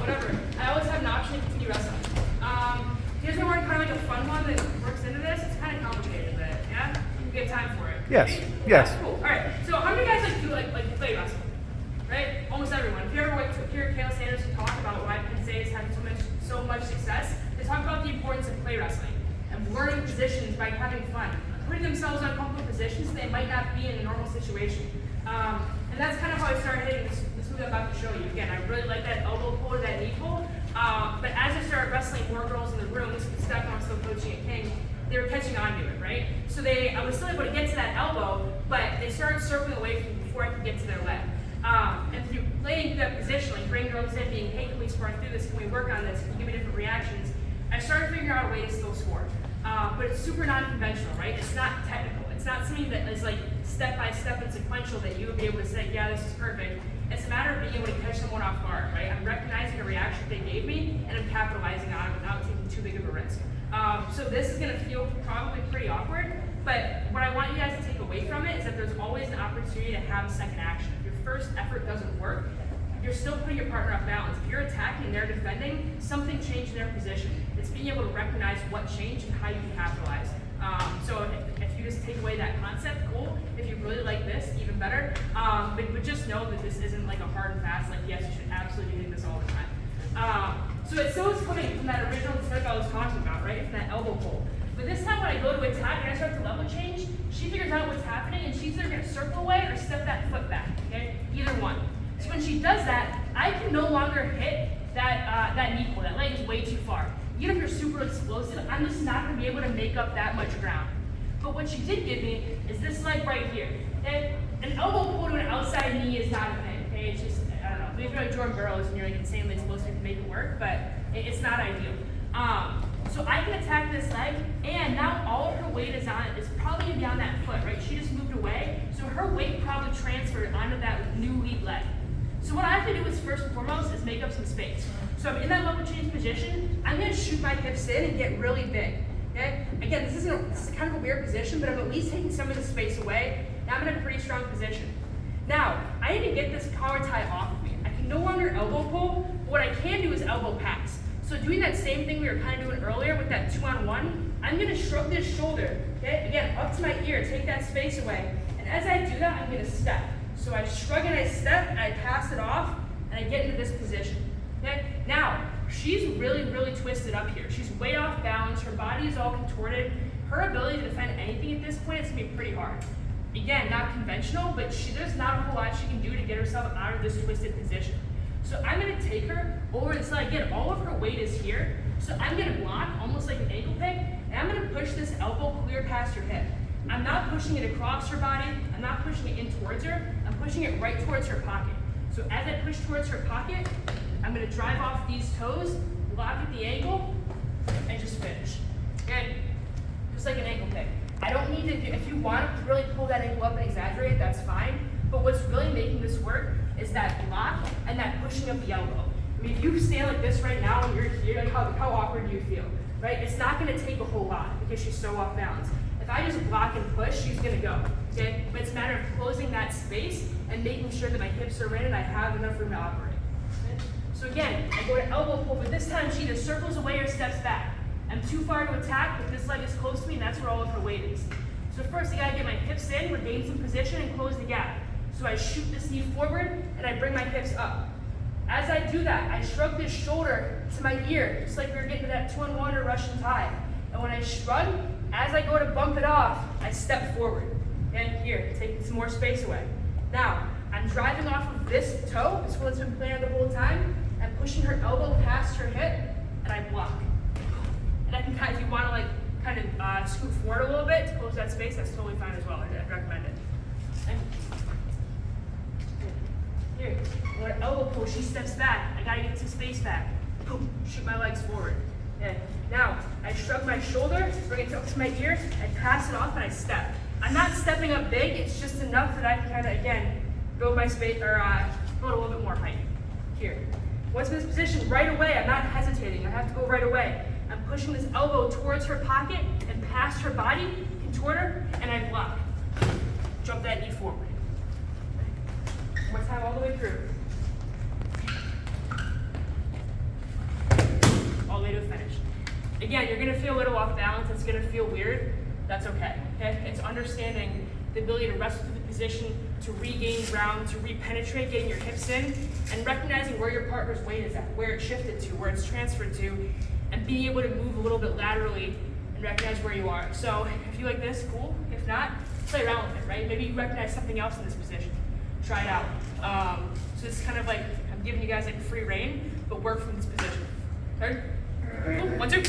whatever. I always have an option to continue wrestling. Here's one kind of like a fun one that works into this. It's kind of complicated, but yeah, we have time for it. Yes. Right? Yes. Cool. All right. So how many guys like play wrestling? Right? Almost everyone. If you ever hear Kayla Sanders talk about why Penn State is having so much success, they talk about the importance of play wrestling and learning positions by having fun, putting themselves in uncomfortable positions they might not be in a normal situation. And that's kind of how I started hitting this move I'm about to show you. Again, I really like that elbow pull or that knee pull. But as I started wrestling more girls in the room, this was back when I was still coaching at King, they were catching on to it, right? So I was still able to get to that elbow, but they started circling away from me before I could get to their leg. And through playing that position, like bringing girls in, being, hey, can we spar through this? Can we work on this? Can you give me different reactions? I started figuring out a way to still score. But it's super non-conventional, right? It's not technical. It's not something that is like step-by-step and sequential that you would be able to say, yeah, this is perfect. It's a matter of being able to catch someone off guard, right? I'm recognizing a reaction they gave me, and I'm capitalizing on it without taking too big of a risk. So this is gonna feel probably pretty awkward, but what I want you guys to take away from it is that there's always an opportunity to have a second action. If your first effort doesn't work, you're still putting your partner off balance. If you're attacking and they're defending, something changed in their position. It's being able to recognize what changed and how you can capitalize. So if you just take away that concept, cool. If you really like this, even better. But just know that this isn't like a hard and fast, like yes, you should absolutely do this all the time. So it still is coming from that original tip I was talking about, right? From that elbow pull. But this time when I go to attack and I start to level change, she figures out what's happening and she's either gonna circle away or step that foot back, okay? Either one. So when she does that, I can no longer hit that knee pull. That leg is way too far. Even if you're super explosive, I'm just not gonna be able to make up that much ground. But what she did give me is this leg right here. Okay? An elbow pull to an outside knee is not a thing. Okay? It's just, I don't know, maybe you're like Jordan Burroughs and you're like insanely explosive to make it work, but it's not ideal. So I can attack this leg, and now all of her weight is probably gonna be on that foot, right? She just moved away, so her weight probably transferred onto that new lead leg. So what I have to do is first and foremost is make up some space. So I'm in that level change position, I'm gonna shoot my hips in and get really big, okay? Again, this is kind of a weird position, but I'm at least taking some of the space away. Now I'm in a pretty strong position. Now, I need to get this collar tie off of me. I can no longer elbow pull, but what I can do is elbow pass. So doing that same thing we were kind of doing earlier with that 2-on-1, I'm gonna shrug this shoulder, okay? Again, up to my ear, take that space away. And as I do that, I'm gonna step. So I shrug and I step, and I pass it off, and I get into this position, okay? Now, she's really, really twisted up here. She's way off balance, her body is all contorted. Her ability to defend anything at this point is gonna be pretty hard. Again, not conventional, but there's not a whole lot she can do to get herself out of this twisted position. So I'm gonna take her over the side. Again, all of her weight is here. So I'm gonna block almost like an ankle pick, and I'm gonna push this elbow clear past her hip. I'm not pushing it across her body. I'm not pushing it in towards her. I'm pushing it right towards her pocket. So as I push towards her pocket, I'm gonna drive off these toes, lock at the ankle, and just finish. Again, just like an ankle pick. I don't need to do, if you want to really pull that ankle up and exaggerate it, that's fine. But what's really making this work is that block and that pushing of the elbow. I mean, if you stand like this right now and you're here, like how awkward do you feel, right? It's not gonna take a whole lot because she's so off balance. If I just block and push, she's gonna go, okay? But it's a matter of closing that space and making sure that my hips are in and I have enough room to operate. Okay? So again, I go to elbow pull, but this time she either circles away or steps back. I'm too far to attack, but this leg is close to me and that's where all of her weight is. So first I gotta get my hips in, regain some position, and close the gap. So I shoot this knee forward and I bring my hips up. As I do that, I shrug this shoulder to my ear, just like we were getting to that 2-on-1 or Russian tie. And when I shrug, as I go to bump it off, I step forward. And here, take some more space away. Now, I'm driving off of this toe, this one that's been playing the whole time. I'm pushing her elbow past her hip, and I block. And I can if you want to kind of scoot forward a little bit to close that space, that's totally fine as well. I'd recommend it. And here, when I elbow pull, she steps back. I gotta get some space back. Boom, shoot my legs forward. And now, I shrug my shoulder, bring it up to my ear, I pass it off, and I step. I'm not stepping up big, it's just enough that I can kind of, again, build my space, or build a little bit more height. Here. Once in this position, right away, I'm not hesitating. I have to go right away. I'm pushing this elbow towards her pocket and past her body, contort her, and I block. Jump that knee forward. One more time all the way through. Again, you're gonna feel a little off balance, it's gonna feel weird, that's okay. It's understanding the ability to wrestle through the position, to regain ground, to re-penetrate, getting your hips in, and recognizing where your partner's weight is at, where it's shifted to, where it's transferred to, and being able to move a little bit laterally and recognize where you are. So if you like this, cool. If not, play around with it, right? Maybe you recognize something else in this position. Try it out. So it's kind of like, I'm giving you guys like free reign, but work from this position. Heard? Cool. 1, 2.